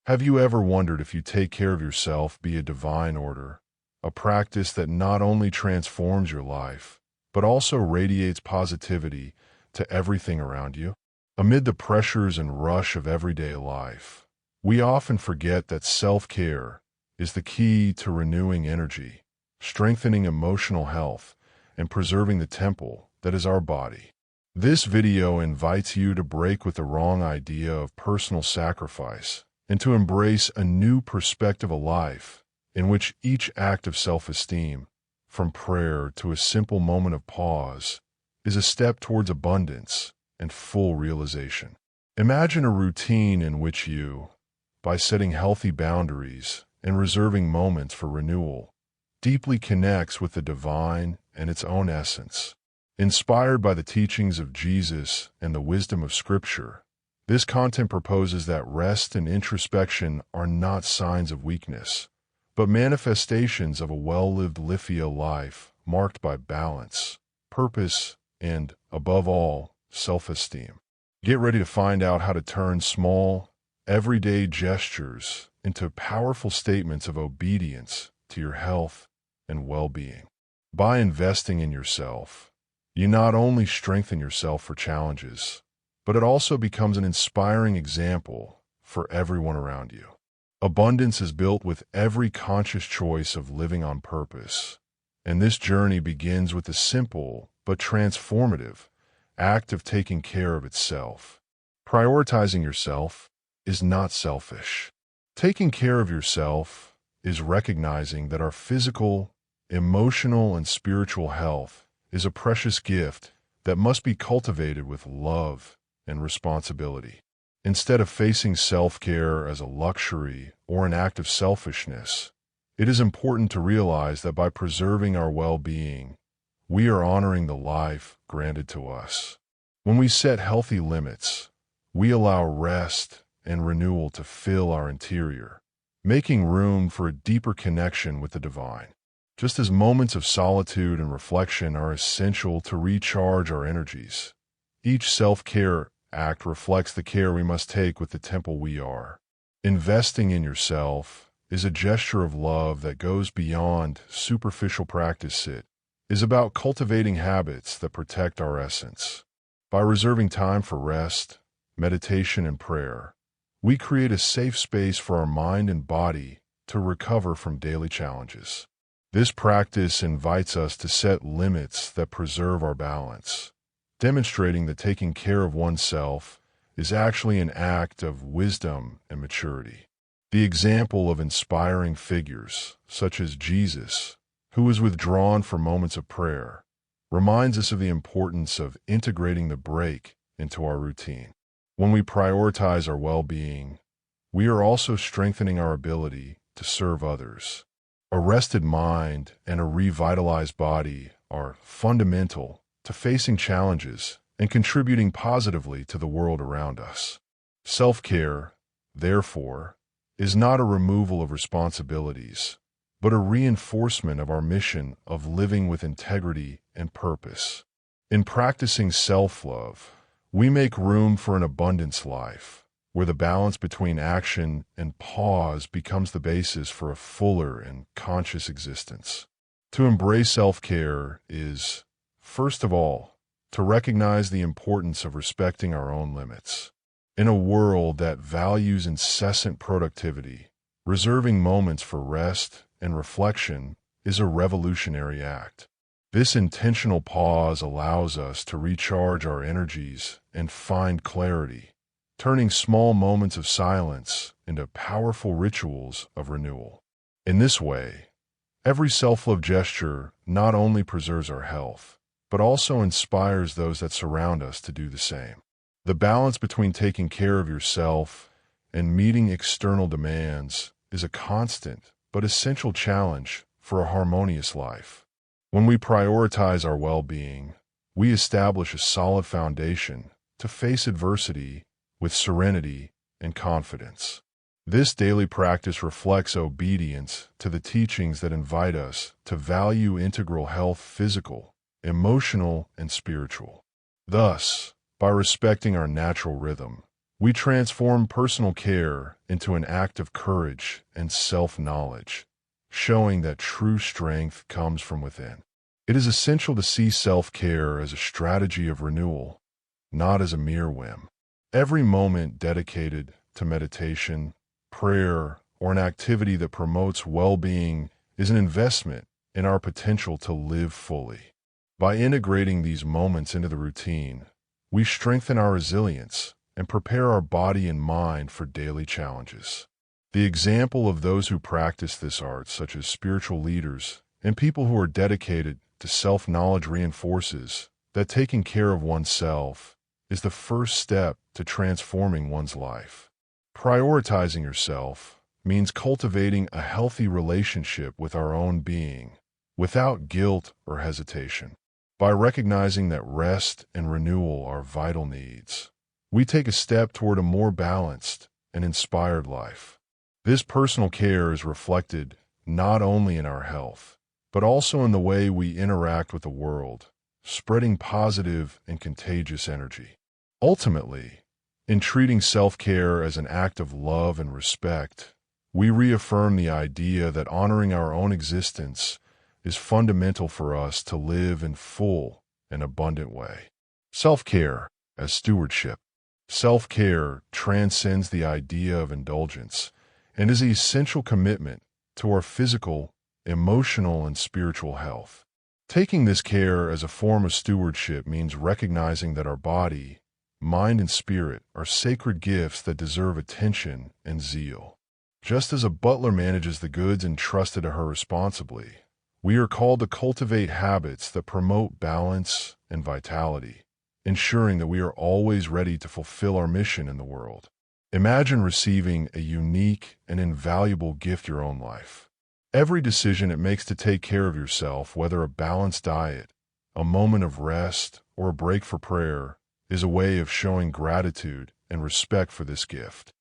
Have you ever wondered if you take care of yourself be a divine order, a practice that not only transforms your life, but also radiates positivity to everything around you? Amid the pressures and rush of everyday life, we often forget that self-care is the key to renewing energy, strengthening emotional health, and preserving the temple that is our body. This video invites you to break with the wrong idea of personal sacrifice and to embrace a new perspective of life in which each act of self-esteem, from prayer to a simple moment of pause, is a step towards abundance and full realization. Imagine a routine in which you, by setting healthy boundaries and reserving moments for renewal, deeply connects with the divine and its own essence. Inspired by the teachings of Jesus and the wisdom of Scripture, this content proposes that rest and introspection are not signs of weakness, but manifestations of a well-lived life marked by balance, purpose, and, above all, self-esteem. Get ready to find out how to turn small, everyday gestures into powerful statements of obedience to your health and well-being. By investing in yourself, you not only strengthen yourself for challenges, but it also becomes an inspiring example for everyone around you. Abundance is built with every conscious choice of living on purpose, and this journey begins with the simple but transformative act of taking care of itself. Prioritizing yourself is not selfish. Taking care of yourself is recognizing that our physical, emotional, and spiritual health is a precious gift that must be cultivated with love and responsibility. Instead of facing self-care as a luxury or an act of selfishness, it is important to realize that by preserving our well-being, we are honoring the life granted to us. When we set healthy limits, we allow rest and renewal to fill our interior, making room for a deeper connection with the divine. Just as moments of solitude and reflection are essential to recharge our energies, each self-care act reflects the care we must take with the temple we are. Investing in yourself is a gesture of love that goes beyond superficial practice. It is about cultivating habits that protect our essence. By reserving time for rest, meditation, and prayer, we create a safe space for our mind and body to recover from daily challenges. This practice invites us to set limits that preserve our balance, demonstrating that taking care of oneself is actually an act of wisdom and maturity. The example of inspiring figures, such as Jesus, who was withdrawn for moments of prayer, reminds us of the importance of integrating the break into our routine. When we prioritize our well-being, we are also strengthening our ability to serve others. A rested mind and a revitalized body are fundamental to facing challenges and contributing positively to the world around us. Self-care, therefore, is not a removal of responsibilities, but a reinforcement of our mission of living with integrity and purpose. In practicing self-love, we make room for an abundance life, where the balance between action and pause becomes the basis for a fuller and conscious existence. To embrace self-care is, first of all, to recognize the importance of respecting our own limits. In a world that values incessant productivity, reserving moments for rest and reflection is a revolutionary act. This intentional pause allows us to recharge our energies and find clarity, turning small moments of silence into powerful rituals of renewal. In this way, every self-love gesture not only preserves our health, but also inspires those that surround us to do the same. The balance between taking care of yourself and meeting external demands is a constant but essential challenge for a harmonious life. When we prioritize our well-being, we establish a solid foundation to face adversity with serenity and confidence. This daily practice reflects obedience to the teachings that invite us to value integral health, physical, emotional, and spiritual. Thus, by respecting our natural rhythm, We transform personal care into an act of courage and self-knowledge, showing that true strength comes from within. It is essential to see self-care as a strategy of renewal, not as a mere whim. Every moment dedicated to meditation, prayer, or an activity that promotes well-being is an investment in our potential to live fully. By integrating these moments into the routine, we strengthen our resilience and prepare our body and mind for daily challenges. The example of those who practice this art, such as spiritual leaders and people who are dedicated to self-knowledge, reinforces that taking care of oneself is the first step to transforming one's life. Prioritizing yourself means cultivating a healthy relationship with our own being, without guilt or hesitation. By recognizing that rest and renewal are vital needs, we take a step toward a more balanced and inspired life. This personal care is reflected not only in our health, but also in the way we interact with the world, spreading positive and contagious energy. Ultimately, in treating self-care as an act of love and respect, we reaffirm the idea that honoring our own existence is fundamental for us to live in full and abundant way. Self-care as stewardship. Self-care transcends the idea of indulgence and is an essential commitment to our physical, emotional, and spiritual health. Taking this care as a form of stewardship means recognizing that our body, mind, and spirit are sacred gifts that deserve attention and zeal. Just as a butler manages the goods entrusted to her responsibly, we are called to cultivate habits that promote balance and vitality, ensuring that we are always ready to fulfill our mission in the world. Imagine receiving a unique and invaluable gift, your own life. Every decision it makes to take care of yourself, whether a balanced diet, a moment of rest, or a break for prayer, is a way of showing gratitude and respect for this gift.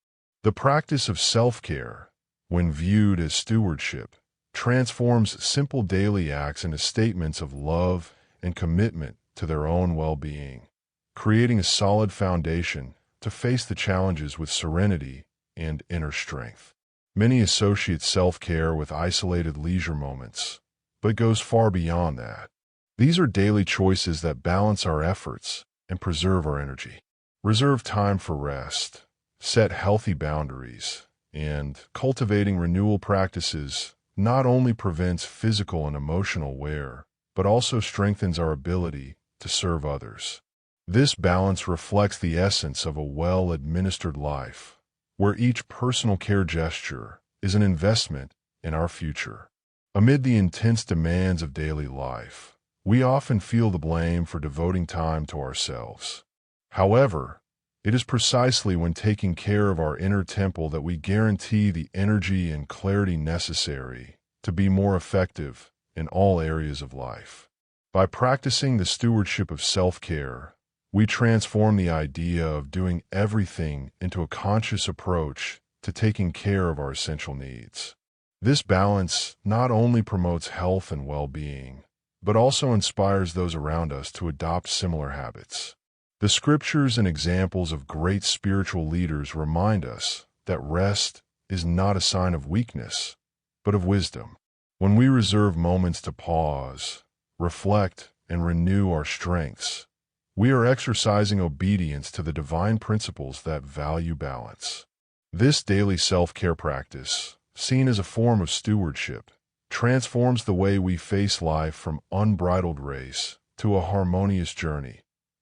The practice of self-care, when viewed as stewardship, transforms simple daily acts into statements of love and commitment to their own well-being, creating a solid foundation to face the challenges with serenity and inner strength. Many associate self-care with isolated leisure moments, but it goes far beyond that. These are daily choices that balance our efforts and preserve our energy. Reserve time for rest, set healthy boundaries, and cultivating renewal practices not only prevents physical and emotional wear, but also strengthens our ability to serve others. This balance reflects the essence of a well-administered life, where each personal care gesture is an investment in our future. Amid the intense demands of daily life, we often feel the blame for devoting time to ourselves. However, it is precisely when taking care of our inner temple that we guarantee the energy and clarity necessary to be more effective in all areas of life. By practicing the stewardship of self-care, we transform the idea of doing everything into a conscious approach to taking care of our essential needs. This balance not only promotes health and well-being, but also inspires those around us to adopt similar habits. The scriptures and examples of great spiritual leaders remind us that rest is not a sign of weakness, but of wisdom. When we reserve moments to pause, reflect, and renew our strengths, we are exercising obedience to the divine principles that value balance. This daily self-care practice, seen as a form of stewardship, transforms the way we face life from unbridled race to a harmonious journey,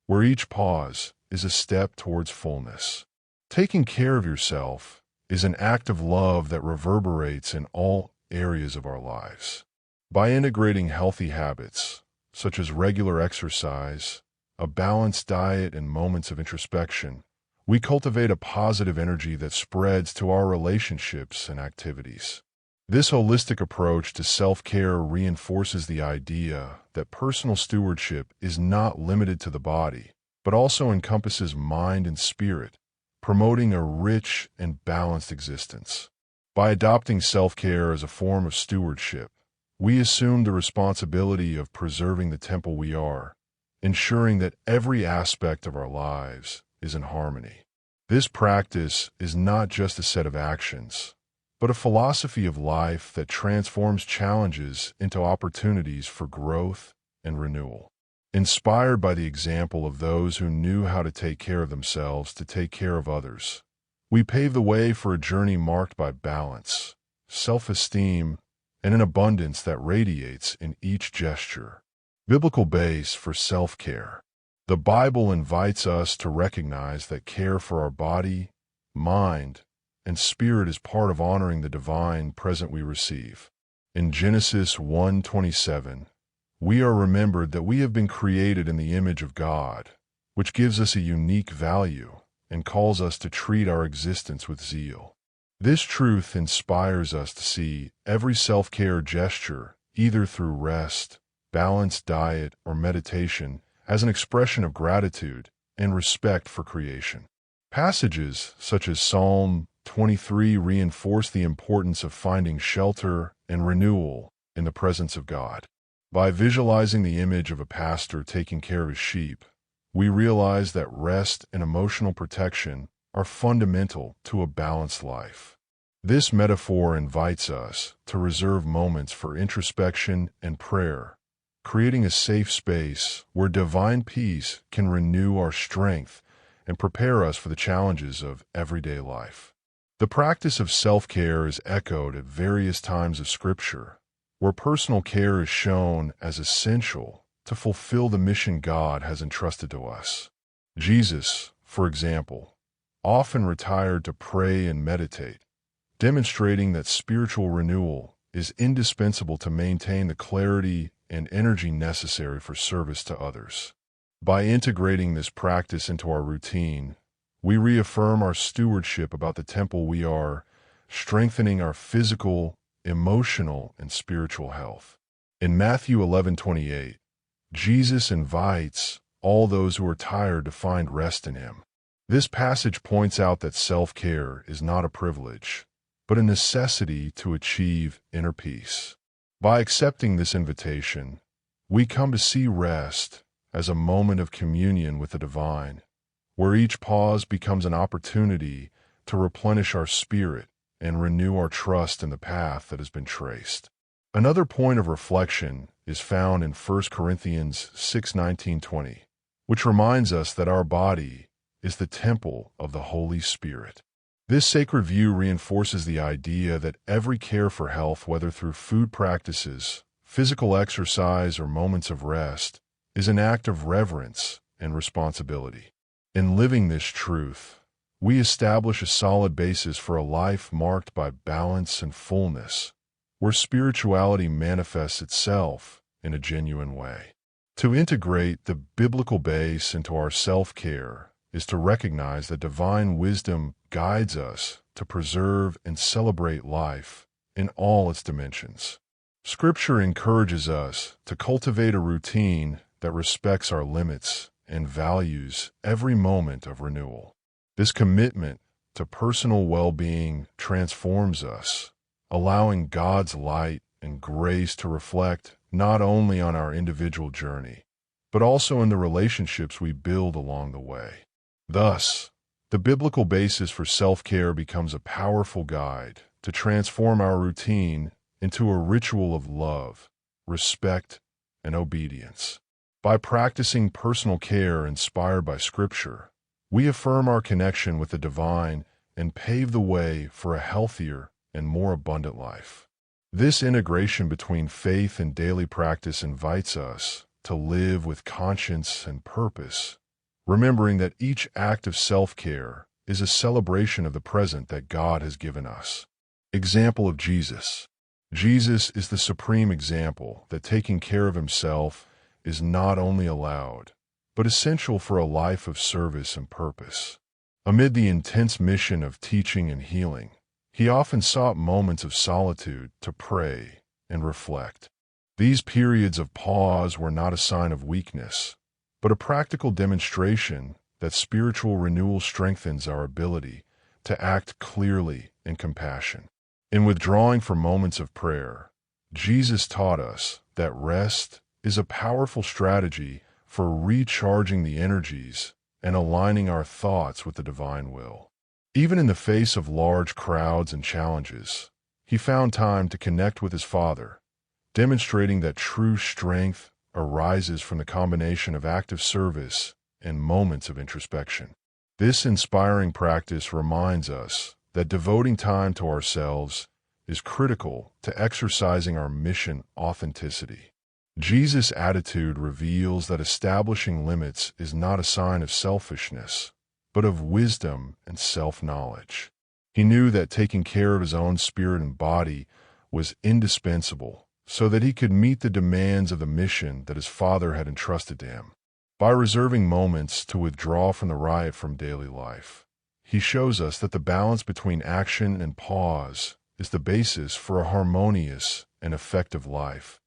where each pause is a step towards fullness. Taking care of yourself is an act of love that reverberates in all areas of our lives. By integrating healthy habits, such as regular exercise, a balanced diet, and moments of introspection, we cultivate a positive energy that spreads to our relationships and activities. This holistic approach to self-care reinforces the idea that personal stewardship is not limited to the body, but also encompasses mind and spirit, promoting a rich and balanced existence. By adopting self-care as a form of stewardship, we assume the responsibility of preserving the temple we are, ensuring that every aspect of our lives is in harmony. This practice is not just a set of actions, but a philosophy of life that transforms challenges into opportunities for growth and renewal. Inspired by the example of those who knew how to take care of themselves to take care of others, we pave the way for a journey marked by balance, self-esteem, and an abundance that radiates in each gesture. Biblical base for self-care. The Bible invites us to recognize that care for our body, mind, and spirit is part of honoring the divine present we receive. In Genesis 1:27, we are remembered that we have been created in the image of God, which gives us a unique value and calls us to treat our existence with zeal. This truth inspires us to see every self-care gesture, either through rest, balanced diet, or meditation, as an expression of gratitude and respect for creation. Passages such as Psalm 23 reinforce the importance of finding shelter and renewal in the presence of God. By visualizing the image of a pastor taking care of his sheep, we realize that rest and emotional protection are fundamental to a balanced life. This metaphor invites us to reserve moments for introspection and prayer, creating a safe space where divine peace can renew our strength and prepare us for the challenges of everyday life. The practice of self-care is echoed at various times of Scripture, where personal care is shown as essential to fulfill the mission God has entrusted to us. Jesus, for example, often retired to pray and meditate, demonstrating that spiritual renewal is indispensable to maintain the clarity and energy necessary for service to others. By integrating this practice into our routine, we reaffirm our stewardship about the temple we are, strengthening our physical, emotional, and spiritual health. In Matthew 11:28, Jesus invites all those who are tired to find rest in Him. This passage points out that self-care is not a privilege, but a necessity to achieve inner peace. By accepting this invitation, we come to see rest as a moment of communion with the divine, where each pause becomes an opportunity to replenish our spirit and renew our trust in the path that has been traced. Another point of reflection is found in 1 Corinthians 6:19-20, which reminds us that our body is the temple of the Holy Spirit. This sacred view reinforces the idea that every care for health, whether through food practices, physical exercise, or moments of rest, is an act of reverence and responsibility. In living this truth, we establish a solid basis for a life marked by balance and fullness, where spirituality manifests itself in a genuine way. To integrate the biblical base into our self-care is to recognize that divine wisdom guides us to preserve and celebrate life in all its dimensions. Scripture encourages us to cultivate a routine that respects our limits and values every moment of renewal. This commitment to personal well-being transforms us, allowing God's light and grace to reflect not only on our individual journey, but also in the relationships we build along the way. Thus, the biblical basis for self-care becomes a powerful guide to transform our routine into a ritual of love, respect, and obedience. By practicing personal care inspired by Scripture, we affirm our connection with the divine and pave the way for a healthier and more abundant life. This integration between faith and daily practice invites us to live with conscience and purpose, remembering that each act of self-care is a celebration of the present that God has given us. Example of Jesus. Jesus is the supreme example that taking care of himself is not only allowed, but essential for a life of service and purpose. Amid the intense mission of teaching and healing, he often sought moments of solitude to pray and reflect. These periods of pause were not a sign of weakness, but a practical demonstration that spiritual renewal strengthens our ability to act clearly in compassion. In withdrawing for moments of prayer, Jesus taught us that rest is a powerful strategy for recharging the energies and aligning our thoughts with the divine will. Even in the face of large crowds and challenges, he found time to connect with his Father, demonstrating that true strength arises from the combination of active service and moments of introspection. This inspiring practice reminds us that devoting time to ourselves is critical to exercising our mission authenticity. Jesus' attitude reveals that establishing limits is not a sign of selfishness, but of wisdom and self-knowledge. He knew that taking care of his own spirit and body was indispensable so that he could meet the demands of the mission that his Father had entrusted to him. By reserving moments to withdraw from the riot from daily life, he shows us that the balance between action and pause is the basis for a harmonious and effective life,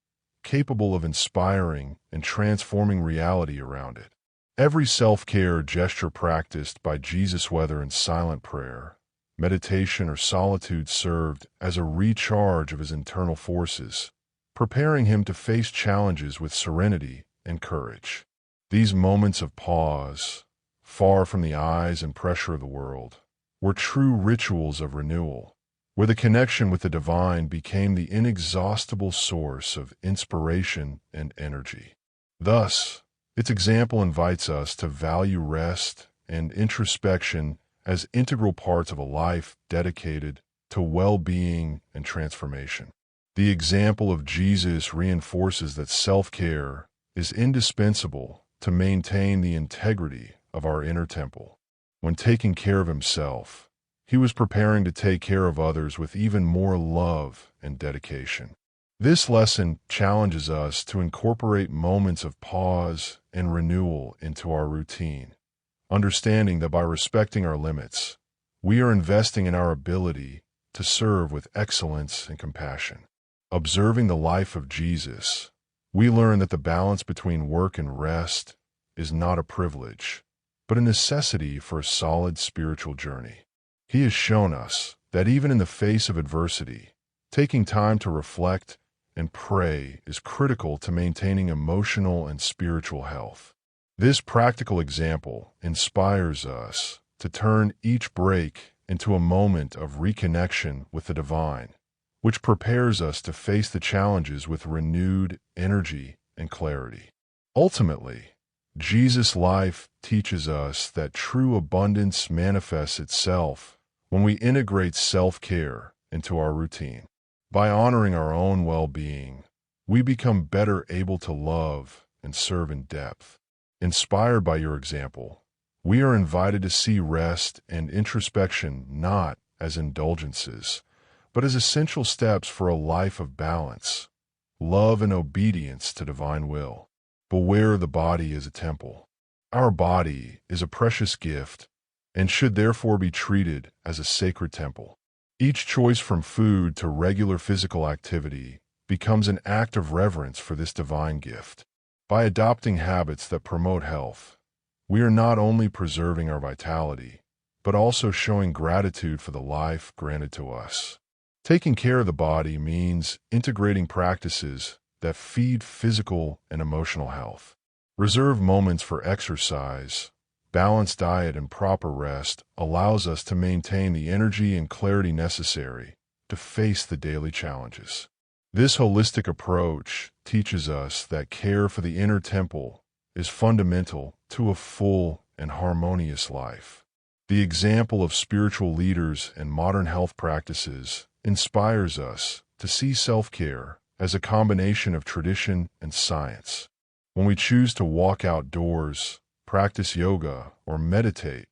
capable of inspiring and transforming reality around it. Every self-care gesture practiced by Jesus, whether in silent prayer, meditation, or solitude, served as a recharge of his internal forces, preparing him to face challenges with serenity and courage. These moments of pause, far from the eyes and pressure of the world, were true rituals of renewal, where the connection with the divine became the inexhaustible source of inspiration and energy. Thus, its example invites us to value rest and introspection as integral parts of a life dedicated to well-being and transformation. The example of Jesus reinforces that self-care is indispensable to maintain the integrity of our inner temple. When taking care of himself, he was preparing to take care of others with even more love and dedication. This lesson challenges us to incorporate moments of pause and renewal into our routine, understanding that by respecting our limits, we are investing in our ability to serve with excellence and compassion. Observing the life of Jesus, we learn that the balance between work and rest is not a privilege, but a necessity for a solid spiritual journey. He has shown us that even in the face of adversity, taking time to reflect and pray is critical to maintaining emotional and spiritual health. This practical example inspires us to turn each break into a moment of reconnection with the divine, which prepares us to face the challenges with renewed energy and clarity. Ultimately, Jesus' life teaches us that true abundance manifests itself when we integrate self-care into our routine. By honoring our own well-being, we become better able to love and serve in depth. Inspired by your example, we are invited to see rest and introspection not as indulgences, but as essential steps for a life of balance, love, and obedience to divine will. Beware the body as a temple. Our body is a precious gift and should therefore be treated as a sacred temple. Each choice from food to regular physical activity becomes an act of reverence for this divine gift. By adopting habits that promote health, we are not only preserving our vitality, but also showing gratitude for the life granted to us. Taking care of the body means integrating practices that feed physical and emotional health. Reserve moments for exercise, balanced diet, and proper rest allows us to maintain the energy and clarity necessary to face the daily challenges. This holistic approach teaches us that care for the inner temple is fundamental to a full and harmonious life. The example of spiritual leaders and modern health practices inspires us to see self-care as a combination of tradition and science. When we choose to walk outdoors, practice yoga, or meditate,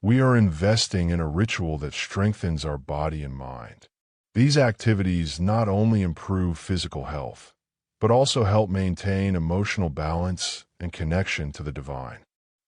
we are investing in a ritual that strengthens our body and mind. These activities not only improve physical health, but also help maintain emotional balance and connection to the divine.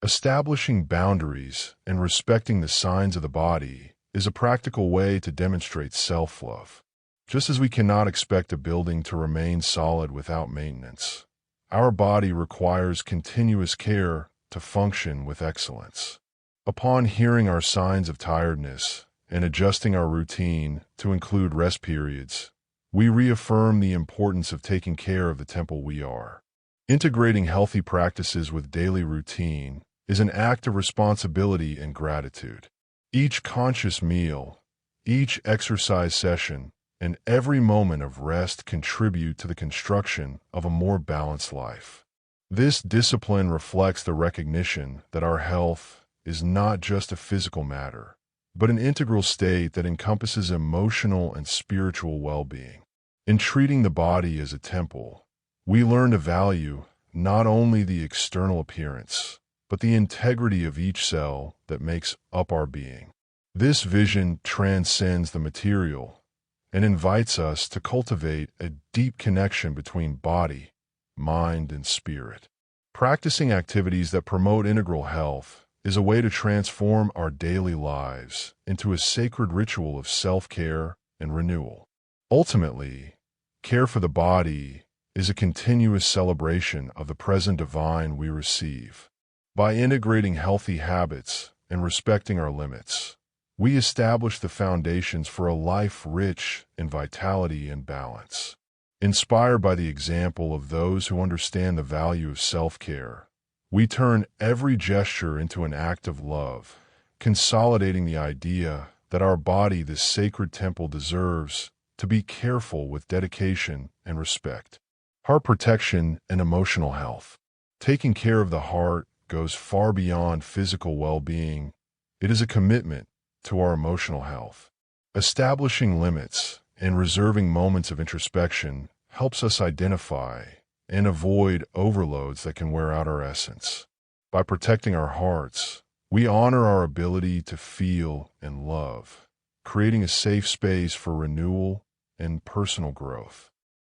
Establishing boundaries and respecting the signs of the body is a practical way to demonstrate self-love. Just as we cannot expect a building to remain solid without maintenance, our body requires continuous care to function with excellence. Upon hearing our signs of tiredness and adjusting our routine to include rest periods, we reaffirm the importance of taking care of the temple we are. Integrating healthy practices with daily routine is an act of responsibility and gratitude. Each conscious meal, each exercise session, and every moment of rest contribute to the construction of a more balanced life. This discipline reflects the recognition that our health is not just a physical matter, but an integral state that encompasses emotional and spiritual well-being. In treating the body as a temple, we learn to value not only the external appearance, but the integrity of each cell that makes up our being. This vision transcends the material and invites us to cultivate a deep connection between body, mind, and spirit. Practicing activities that promote integral health is a way to transform our daily lives into a sacred ritual of self-care and renewal. Ultimately, care for the body is a continuous celebration of the present divine we receive. By integrating healthy habits and respecting our limits, we establish the foundations for a life rich in vitality and balance. Inspired by the example of those who understand the value of self-care, we turn every gesture into an act of love, consolidating the idea that our body, this sacred temple, deserves to be careful with dedication and respect. Heart protection and emotional health. Taking care of the heart goes far beyond physical well-being. It is a commitment to our emotional health. Establishing limits and reserving moments of introspection helps us identify and avoid overloads that can wear out our essence. By protecting our hearts, we honor our ability to feel and love, creating a safe space for renewal and personal growth.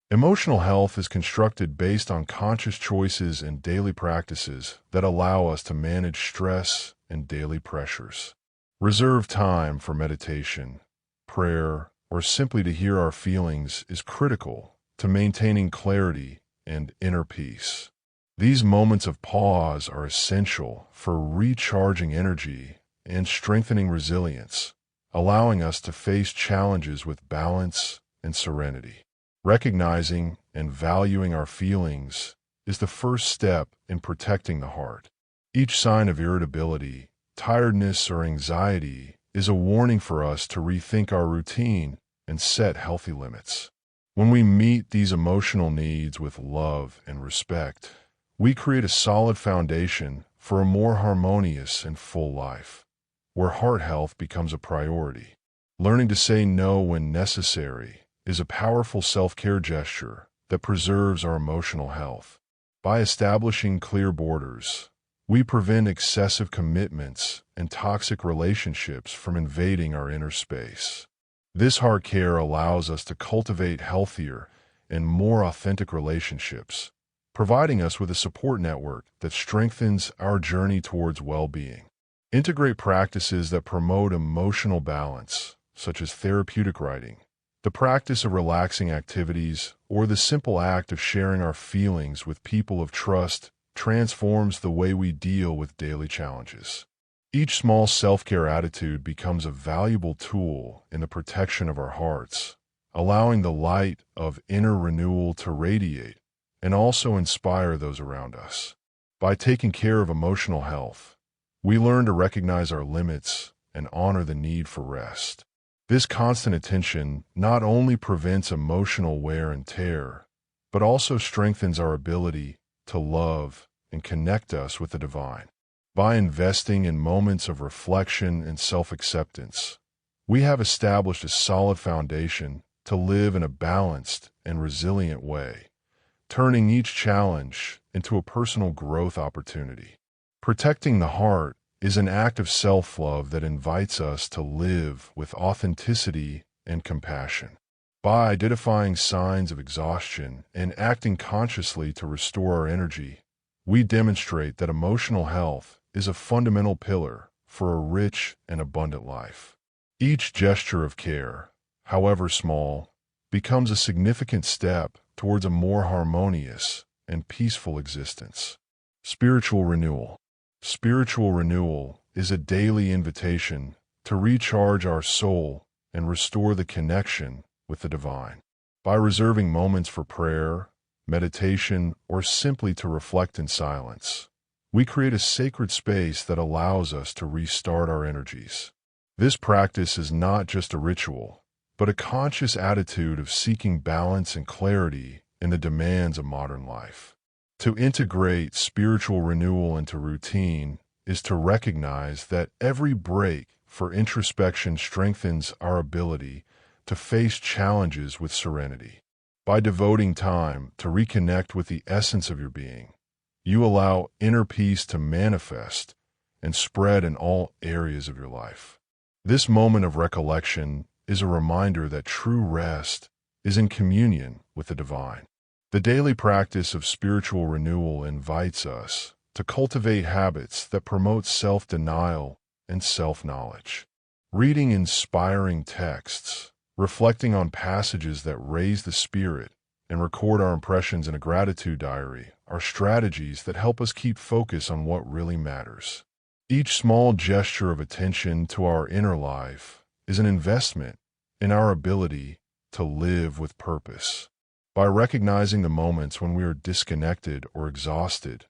Emotional health is constructed based on conscious choices and daily practices that allow us to manage stress and daily pressures. Reserve time for meditation, prayer, or simply to hear our feelings is critical to maintaining clarity and inner peace. These moments of pause are essential for recharging energy and strengthening resilience, allowing us to face challenges with balance and serenity. Recognizing and valuing our feelings is the first step in protecting the heart. Each sign of irritability, tiredness, or anxiety is a warning for us to rethink our routine and set healthy limits. When we meet these emotional needs with love and respect, we create a solid foundation for a more harmonious and full life, where heart health becomes a priority. Learning to say no when necessary is a powerful self-care gesture that preserves our emotional health. By establishing clear borders, we prevent excessive commitments and toxic relationships from invading our inner space. This heart care allows us to cultivate healthier and more authentic relationships, providing us with a support network that strengthens our journey towards well-being. Integrate practices that promote emotional balance, such as therapeutic writing, the practice of relaxing activities, or the simple act of sharing our feelings with people of trust transforms the way we deal with daily challenges. Each small self-care attitude becomes a valuable tool in the protection of our hearts, allowing the light of inner renewal to radiate and also inspire those around us. By taking care of emotional health, we learn to recognize our limits and honor the need for rest. This constant attention not only prevents emotional wear and tear, but also strengthens our ability to love and connect us with the divine. By investing in moments of reflection and self-acceptance, we have established a solid foundation to live in a balanced and resilient way, turning each challenge into a personal growth opportunity. Protecting the heart is an act of self-love that invites us to live with authenticity and compassion. By identifying signs of exhaustion and acting consciously to restore our energy, we demonstrate that emotional health is a fundamental pillar for a rich and abundant life. Each gesture of care, however small, becomes a significant step towards a more harmonious and peaceful existence. Spiritual renewal. Spiritual renewal is a daily invitation to recharge our soul and restore the connection with the divine. By reserving moments for prayer, meditation, or simply to reflect in silence, we create a sacred space that allows us to restart our energies. This practice is not just a ritual, but a conscious attitude of seeking balance and clarity in the demands of modern life. To integrate spiritual renewal into routine is to recognize that every break for introspection strengthens our ability to face challenges with serenity. By devoting time to reconnect with the essence of your being, you allow inner peace to manifest and spread in all areas of your life. This moment of recollection is a reminder that true rest is in communion with the divine. The daily practice of spiritual renewal invites us to cultivate habits that promote self-denial and self-knowledge. Reading inspiring texts, reflecting on passages that raise the spirit, and record our impressions in a gratitude diary are strategies that help us keep focus on what really matters. Each small gesture of attention to our inner life is an investment in our ability to live with purpose. By recognizing the moments when we are disconnected or exhausted,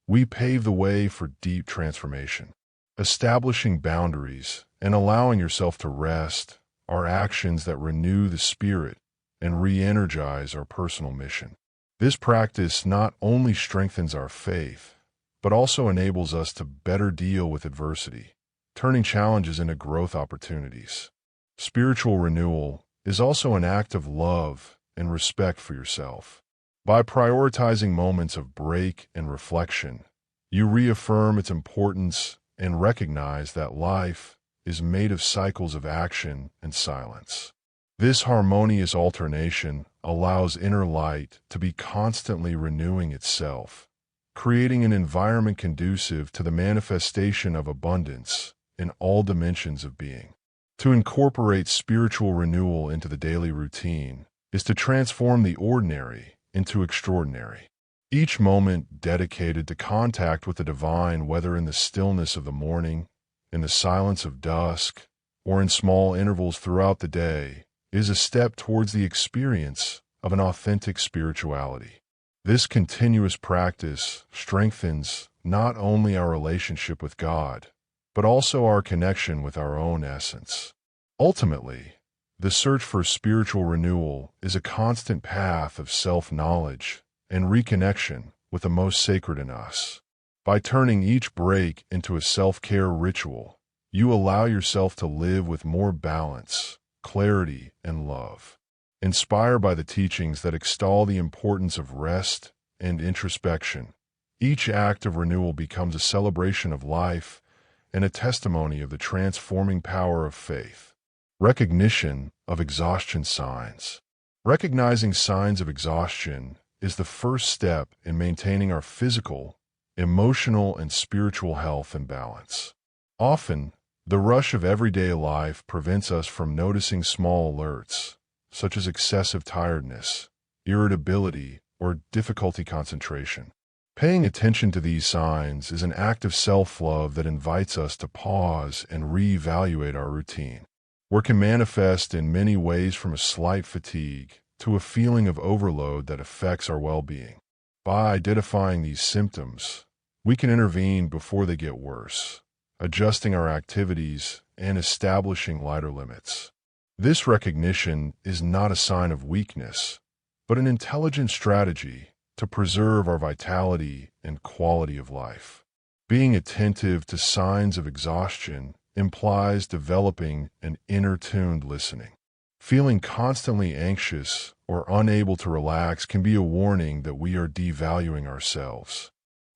we pave the way for deep transformation. Establishing boundaries and allowing yourself to rest are actions that renew the spirit and re-energize our personal mission. This practice not only strengthens our faith, but also enables us to better deal with adversity, turning challenges into growth opportunities. Spiritual renewal is also an act of love and respect for yourself. By prioritizing moments of break and reflection, you reaffirm its importance and recognize that life is made of cycles of action and silence. This harmonious alternation allows inner light to be constantly renewing itself, creating an environment conducive to the manifestation of abundance in all dimensions of being. To incorporate spiritual renewal into the daily routine is to transform the ordinary into extraordinary. Each moment dedicated to contact with the divine, whether in the stillness of the morning, in the silence of dusk, or in small intervals throughout the day, is a step towards the experience of an authentic spirituality. This continuous practice strengthens not only our relationship with God, but also our connection with our own essence. Ultimately, the search for spiritual renewal is a constant path of self-knowledge and reconnection with the most sacred in us. By turning each break into a self-care ritual, you allow yourself to live with more balance, clarity, and love. Inspired by the teachings that extol the importance of rest and introspection, each act of renewal becomes a celebration of life and a testimony of the transforming power of faith. Recognition of exhaustion signs. Recognizing signs of exhaustion is the first step in maintaining our physical, emotional, and spiritual health and balance. Often, the rush of everyday life prevents us from noticing small alerts, such as excessive tiredness, irritability, or difficulty concentration. Paying attention to these signs is an act of self-love that invites us to pause and reevaluate our routine. Work can manifest in many ways, from a slight fatigue to a feeling of overload that affects our well-being. By identifying these symptoms, we can intervene before they get worse, adjusting our activities and establishing lighter limits. This recognition is not a sign of weakness, but an intelligent strategy to preserve our vitality and quality of life. Being attentive to signs of exhaustion implies developing an inner-tuned listening. Feeling constantly anxious or unable to relax can be a warning that we are devaluing ourselves.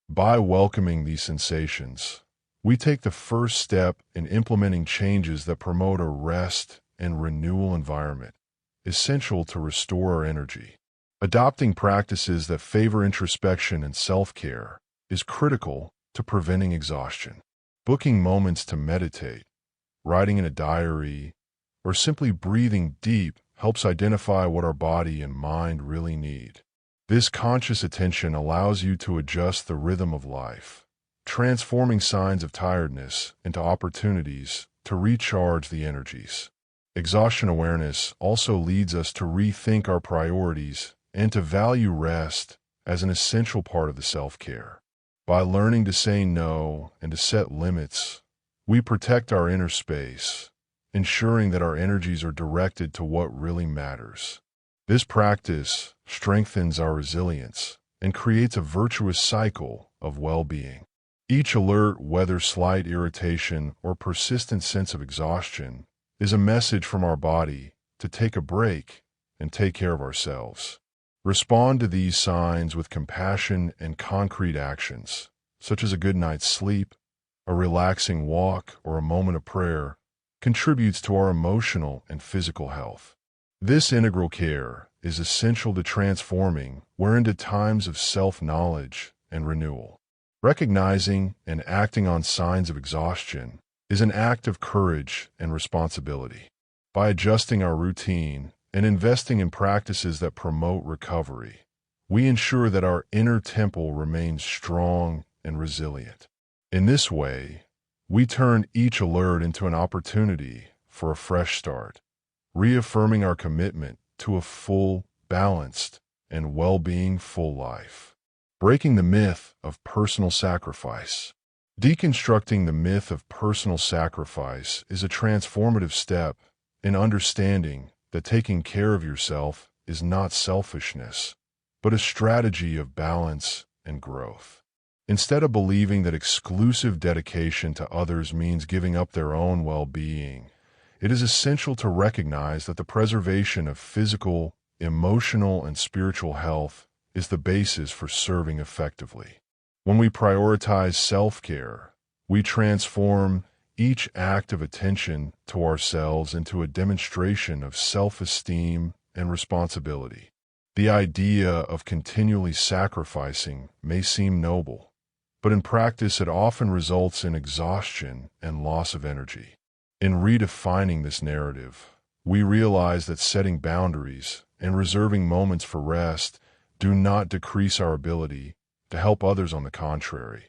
By welcoming these sensations, we take the first step in implementing changes that promote a rest and renewal environment, essential to restore our energy. Adopting practices that favor introspection and self-care is critical to preventing exhaustion. Booking moments to meditate, writing in a diary, or simply breathing deep helps identify what our body and mind really need. This conscious attention allows you to adjust the rhythm of life, transforming signs of tiredness into opportunities to recharge the energies. Exhaustion awareness also leads us to rethink our priorities and to value rest as an essential part of the self-care. By learning to say no and to set limits, we protect our inner space, ensuring that our energies are directed to what really matters. This practice strengthens our resilience and creates a virtuous cycle of well-being. Each alert, whether slight irritation or persistent sense of exhaustion, is a message from our body to take a break and take care of ourselves. Respond to these signs with compassion and concrete actions, such as a good night's sleep, a relaxing walk, or a moment of prayer, contributes to our emotional and physical health. This integral care is essential to transforming we're into times of self-knowledge and renewal. Recognizing and acting on signs of exhaustion is an act of courage and responsibility. By adjusting our routine and investing in practices that promote recovery, we ensure that our inner temple remains strong and resilient. In this way, we turn each alert into an opportunity for a fresh start, reaffirming our commitment to a full, balanced, and well-being full life. Breaking the myth of personal sacrifice. Deconstructing the myth of personal sacrifice is a transformative step in understanding that taking care of yourself is not selfishness, but a strategy of balance and growth. Instead of believing that exclusive dedication to others means giving up their own well-being, it is essential to recognize that the preservation of physical, emotional, and spiritual health is the basis for serving effectively. When we prioritize self-care, we transform each act of attention to ourselves into a demonstration of self-esteem and responsibility. The idea of continually sacrificing may seem noble, but in practice it often results in exhaustion and loss of energy. In redefining this narrative, we realize that setting boundaries and reserving moments for rest do not decrease our ability to help others. On the contrary,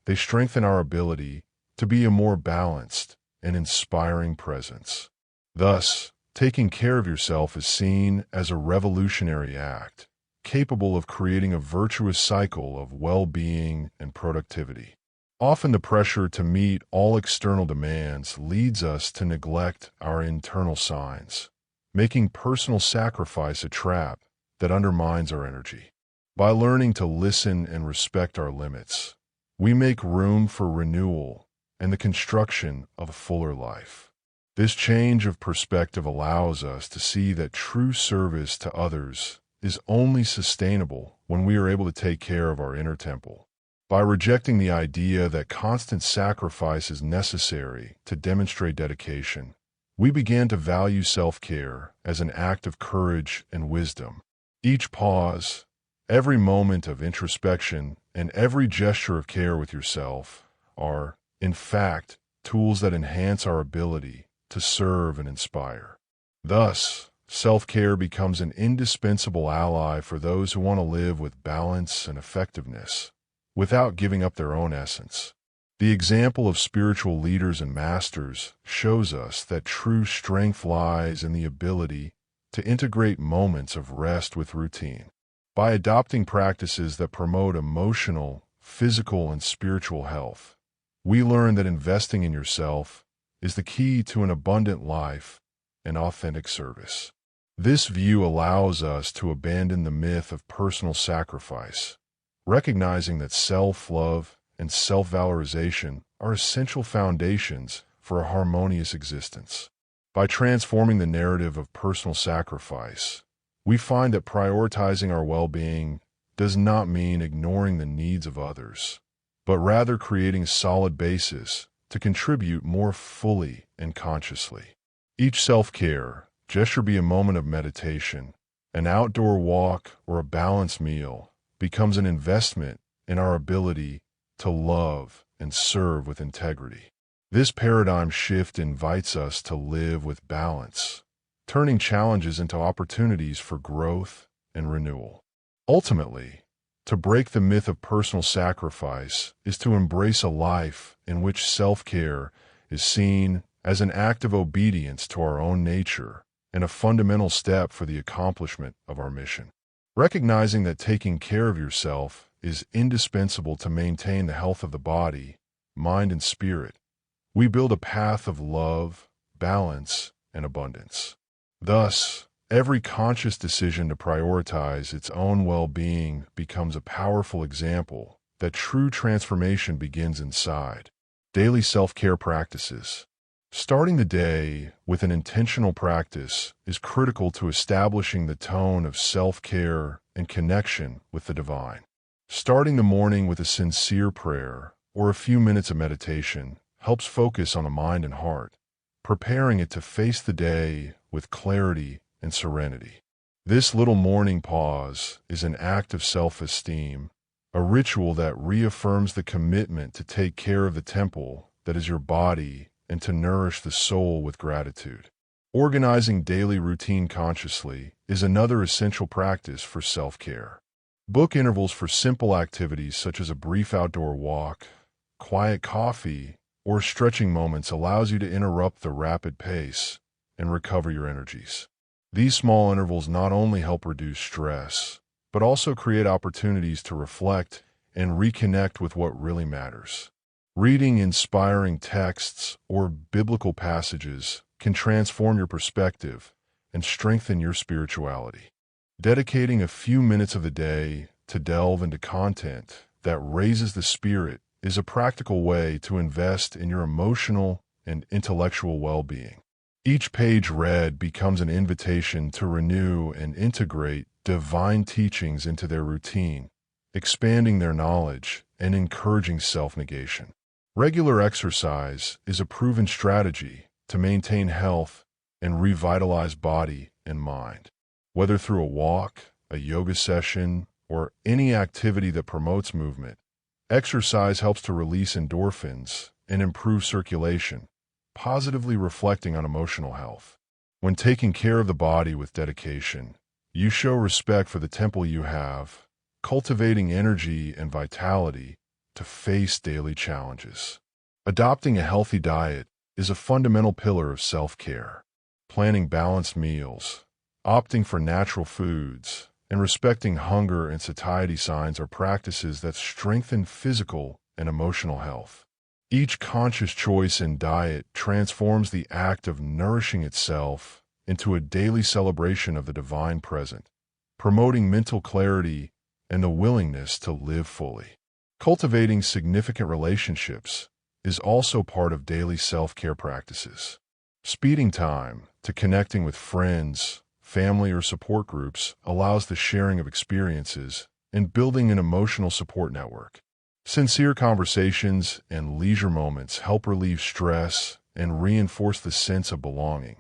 they strengthen our ability to be a more balanced and inspiring presence. Thus, taking care of yourself is seen as a revolutionary act, capable of creating a virtuous cycle of well-being and productivity. Often the pressure to meet all external demands leads us to neglect our internal signs, making personal sacrifice a trap that undermines our energy. By learning to listen and respect our limits, we make room for renewal and the construction of a fuller life. This change of perspective allows us to see that true service to others is only sustainable when we are able to take care of our inner temple. By rejecting the idea that constant sacrifice is necessary to demonstrate dedication, we began to value self-care as an act of courage and wisdom. Each pause, every moment of introspection, and every gesture of care with yourself are, in fact, tools that enhance our ability to serve and inspire. Thus, self-care becomes an indispensable ally for those who want to live with balance and effectiveness, without giving up their own essence. The example of spiritual leaders and masters shows us that true strength lies in the ability to integrate moments of rest with routine. By adopting practices that promote emotional, physical, and spiritual health, we learn that investing in yourself is the key to an abundant life and authentic service. This view allows us to abandon the myth of personal sacrifice, recognizing that self-love and self-valorization are essential foundations for a harmonious existence. By transforming the narrative of personal sacrifice, we find that prioritizing our well-being does not mean ignoring the needs of others, but rather creating a solid basis to contribute more fully and consciously. Each self-care gesture, be a moment of meditation, an outdoor walk, or a balanced meal, becomes an investment in our ability to love and serve with integrity. This paradigm shift invites us to live with balance, turning challenges into opportunities for growth and renewal. Ultimately, to break the myth of personal sacrifice is to embrace a life in which self-care is seen as an act of obedience to our own nature and a fundamental step for the accomplishment of our mission. Recognizing that taking care of yourself is indispensable to maintain the health of the body, mind, and spirit. We build a path of love, balance, and abundance. Thus, every conscious decision to prioritize its own well-being becomes a powerful example that true transformation begins inside. Daily self-care practices. Starting the day with an intentional practice is critical to establishing the tone of self-care and connection with the divine. Starting the morning with a sincere prayer or a few minutes of meditation helps focus on the mind and heart, preparing it to face the day with clarity and serenity. This little morning pause is an act of self-esteem, a ritual that reaffirms the commitment to take care of the temple that is your body and to nourish the soul with gratitude. Organizing daily routine consciously is another essential practice for self-care. Book intervals for simple activities such as a brief outdoor walk, quiet coffee, or stretching moments allows you to interrupt the rapid pace and recover your energies. These small intervals not only help reduce stress, but also create opportunities to reflect and reconnect with what really matters. Reading inspiring texts or biblical passages can transform your perspective and strengthen your spirituality. Dedicating a few minutes of the day to delve into content that raises the spirit is a practical way to invest in your emotional and intellectual well-being. Each page read becomes an invitation to renew and integrate divine teachings into their routine, expanding their knowledge and encouraging self-negation. Regular exercise is a proven strategy to maintain health and revitalize body and mind. Whether through a walk, a yoga session, or any activity that promotes movement, exercise helps to release endorphins and improve circulation, positively reflecting on emotional health. When taking care of the body with dedication, you show respect for the temple you have, cultivating energy and vitality to face daily challenges. Adopting a healthy diet is a fundamental pillar of self-care. Planning balanced meals, opting for natural foods, and respecting hunger and satiety signs are practices that strengthen physical and emotional health. Each conscious choice in diet transforms the act of nourishing itself into a daily celebration of the divine present, promoting mental clarity and the willingness to live fully. Cultivating significant relationships is also part of daily self-care practices. Speeding time to connecting with friends, family, or support groups allows the sharing of experiences and building an emotional support network. Sincere conversations and leisure moments help relieve stress and reinforce the sense of belonging,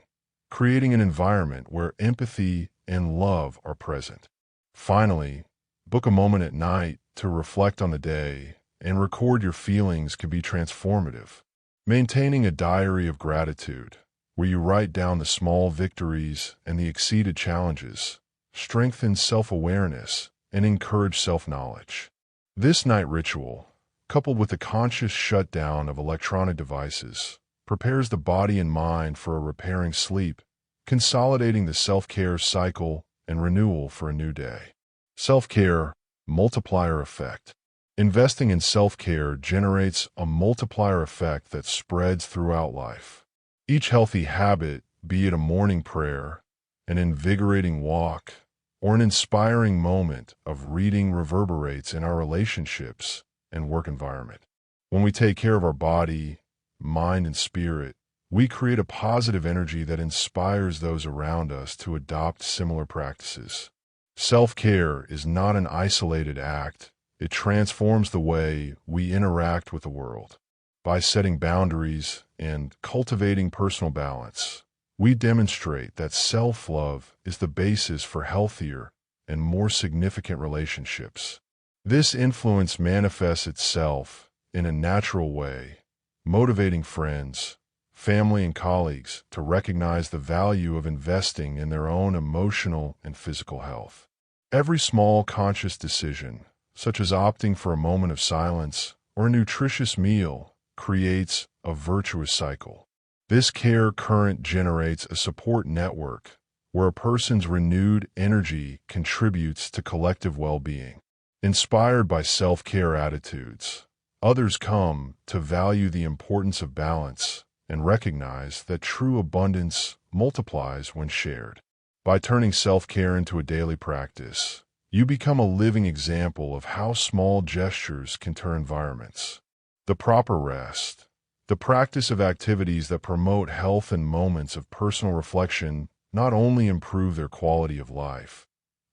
creating an environment where empathy and love are present. Finally, book a moment at night to reflect on the day and record your feelings can be transformative. Maintaining a diary of gratitude, where you write down the small victories and the exceeded challenges, strengthens self-awareness and encourages self-knowledge. This night ritual, coupled with a conscious shutdown of electronic devices, prepares the body and mind for a repairing sleep, consolidating the self-care cycle and renewal for a new day. Self-care, multiplier effect. Investing in self-care generates a multiplier effect that spreads throughout life. Each healthy habit, be it a morning prayer, an invigorating walk, or an inspiring moment of reading, reverberates in our relationships and work environment. When we take care of our body, mind, and spirit, we create a positive energy that inspires those around us to adopt similar practices. Self-care is not an isolated act. It transforms the way we interact with the world. By setting boundaries and cultivating personal balance, we demonstrate that self-love is the basis for healthier and more significant relationships. This influence manifests itself in a natural way, motivating friends, family, and colleagues to recognize the value of investing in their own emotional and physical health. Every small conscious decision, such as opting for a moment of silence or a nutritious meal, creates a virtuous cycle. This care current generates a support network where a person's renewed energy contributes to collective well-being. Inspired by self-care attitudes, others come to value the importance of balance and recognize that true abundance multiplies when shared. By turning self-care into a daily practice, you become a living example of how small gestures can turn environments. The proper rest, the practice of activities that promote health and moments of personal reflection not only improve their quality of life,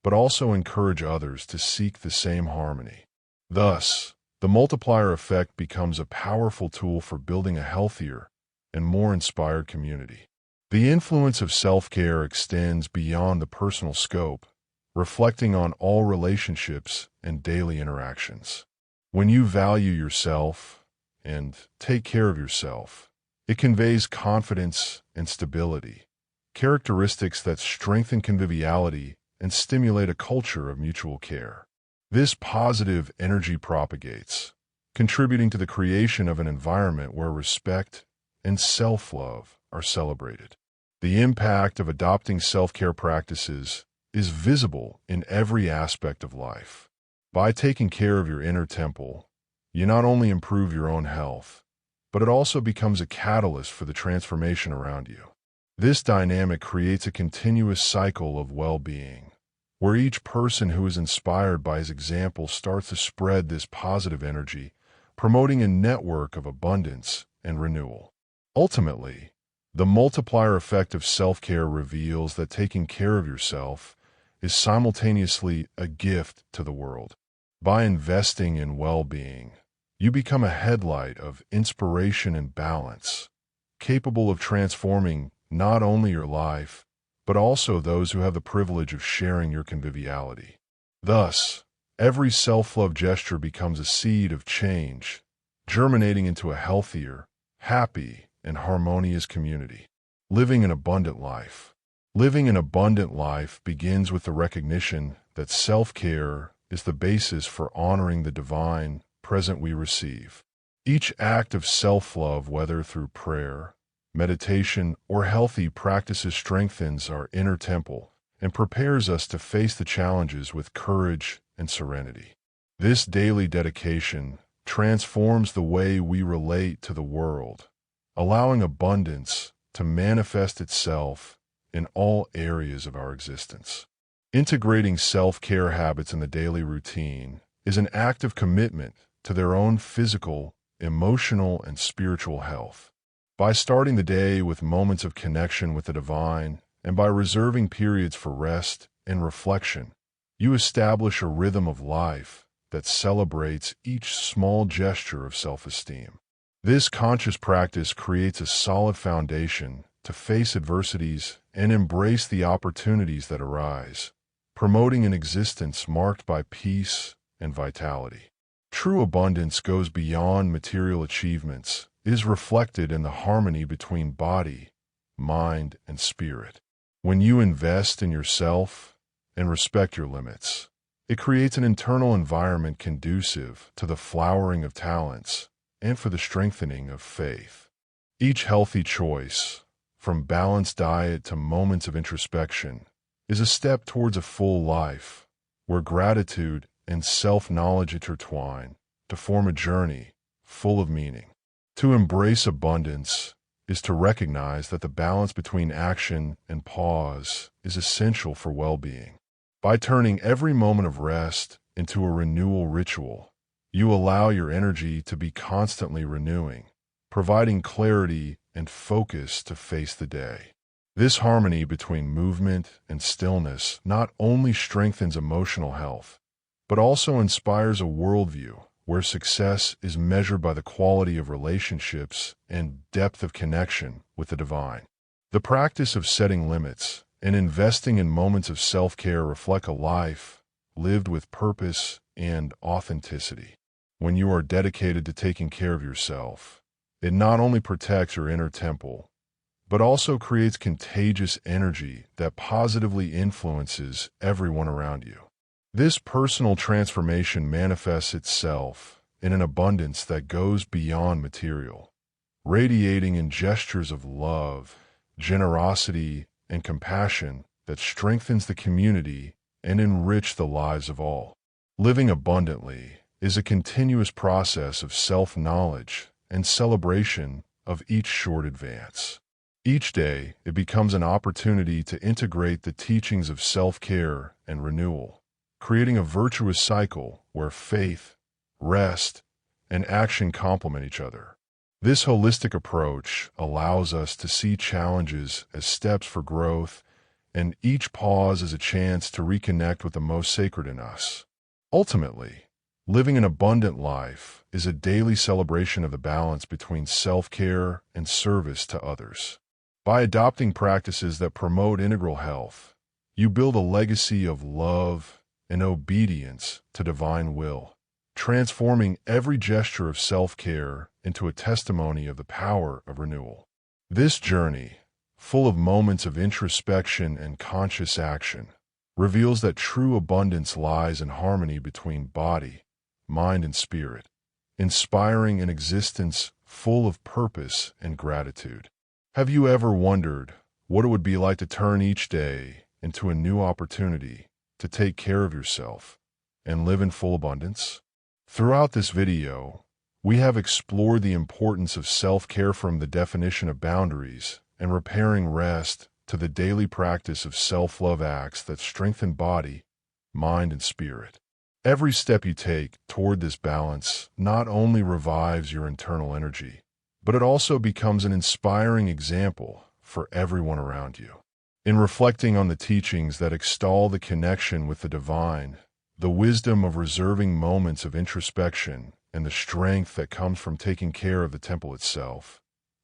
but also encourage others to seek the same harmony. Thus, the multiplier effect becomes a powerful tool for building a healthier and more inspired community. The influence of self-care extends beyond the personal scope, reflecting on all relationships and daily interactions. When you value yourself and take care of yourself, it conveys confidence and stability, characteristics that strengthen conviviality and stimulate a culture of mutual care. This positive energy propagates, contributing to the creation of an environment where respect and self-love are celebrated. The impact of adopting self-care practices is visible in every aspect of life. By taking care of your inner temple, you not only improve your own health, but it also becomes a catalyst for the transformation around you. This dynamic creates a continuous cycle of well-being, where each person who is inspired by his example starts to spread this positive energy, promoting a network of abundance and renewal. Ultimately, the multiplier effect of self-care reveals that taking care of yourself is simultaneously a gift to the world. By investing in well-being, you become a headlight of inspiration and balance, capable of transforming not only your life, but also those who have the privilege of sharing your conviviality. Thus, every self-love gesture becomes a seed of change, germinating into a healthier, happy, and harmonious community. Living an abundant life. Living an abundant life begins with the recognition that self-care is the basis for honoring the divine present we receive. Each act of self-love, whether through prayer, meditation, or healthy practices, strengthens our inner temple and prepares us to face the challenges with courage and serenity. This daily dedication transforms the way we relate to the world, allowing abundance to manifest itself in all areas of our existence. Integrating self-care habits in the daily routine is an act of commitment to their own physical, emotional, and spiritual health. By starting the day with moments of connection with the divine, and by reserving periods for rest and reflection, you establish a rhythm of life that celebrates each small gesture of self-esteem. This conscious practice creates a solid foundation to face adversities and embrace the opportunities that arise, promoting an existence marked by peace and vitality. True abundance goes beyond material achievements. It is reflected in the harmony between body, mind, and spirit. When you invest in yourself and respect your limits, it creates an internal environment conducive to the flowering of talents and for the strengthening of faith. Each healthy choice, from balanced diet to moments of introspection, is a step towards a full life, where gratitude and self-knowledge intertwine to form a journey full of meaning. To embrace abundance is to recognize that the balance between action and pause is essential for well-being. By turning every moment of rest into a renewal ritual, you allow your energy to be constantly renewing, providing clarity and focus to face the day. This harmony between movement and stillness not only strengthens emotional health, but also inspires a worldview where success is measured by the quality of relationships and depth of connection with the divine. The practice of setting limits and investing in moments of self-care reflect a life lived with purpose and authenticity. When you are dedicated to taking care of yourself, it not only protects your inner temple, but also creates contagious energy that positively influences everyone around you. This personal transformation manifests itself in an abundance that goes beyond material, radiating in gestures of love, generosity, and compassion that strengthens the community and enrich the lives of all. Living abundantly is a continuous process of self-knowledge and celebration of each short advance. Each day, it becomes an opportunity to integrate the teachings of self-care and renewal, creating a virtuous cycle where faith, rest, and action complement each other. This holistic approach allows us to see challenges as steps for growth and each pause as a chance to reconnect with the most sacred in us. Ultimately, living an abundant life is a daily celebration of the balance between self-care and service to others. By adopting practices that promote integral health, you build a legacy of love and obedience to divine will, transforming every gesture of self-care into a testimony of the power of renewal. This journey, full of moments of introspection and conscious action, reveals that true abundance lies in harmony between body, mind, and spirit, inspiring an existence full of purpose and gratitude. Have you ever wondered what it would be like to turn each day into a new opportunity to take care of yourself and live in full abundance? Throughout this video, we have explored the importance of self-care, from the definition of boundaries and repairing rest to the daily practice of self-love acts that strengthen body, mind, and spirit. Every step you take toward this balance not only revives your internal energy, but it also becomes an inspiring example for everyone around you. In reflecting on the teachings that extol the connection with the divine, the wisdom of reserving moments of introspection, and the strength that comes from taking care of the temple itself,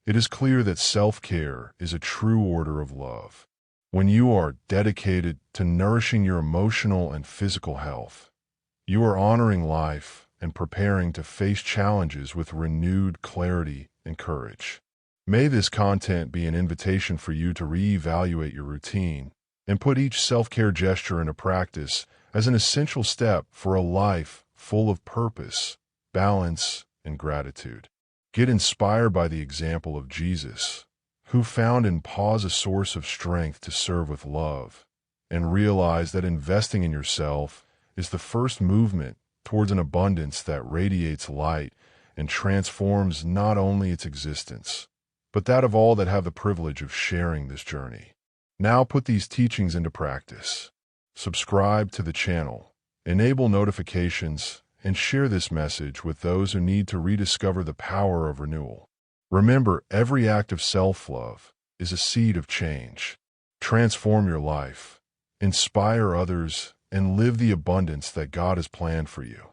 it is clear that self-care is a true order of love. When you are dedicated to nourishing your emotional and physical health, you are honoring life and preparing to face challenges with renewed clarity and courage. May this content be an invitation for you to reevaluate your routine and put each self-care gesture into practice as an essential step for a life full of purpose, balance, and gratitude. Get inspired by the example of Jesus, who found in pause a source of strength to serve with love, and realize that investing in yourself is the first movement towards an abundance that radiates light and transforms not only its existence, but that of all that have the privilege of sharing this journey. Now put these teachings into practice. Subscribe to the channel, enable notifications, and share this message with those who need to rediscover the power of renewal. Remember, every act of self-love is a seed of change. Transform your life, inspire others, and live the abundance that God has planned for you.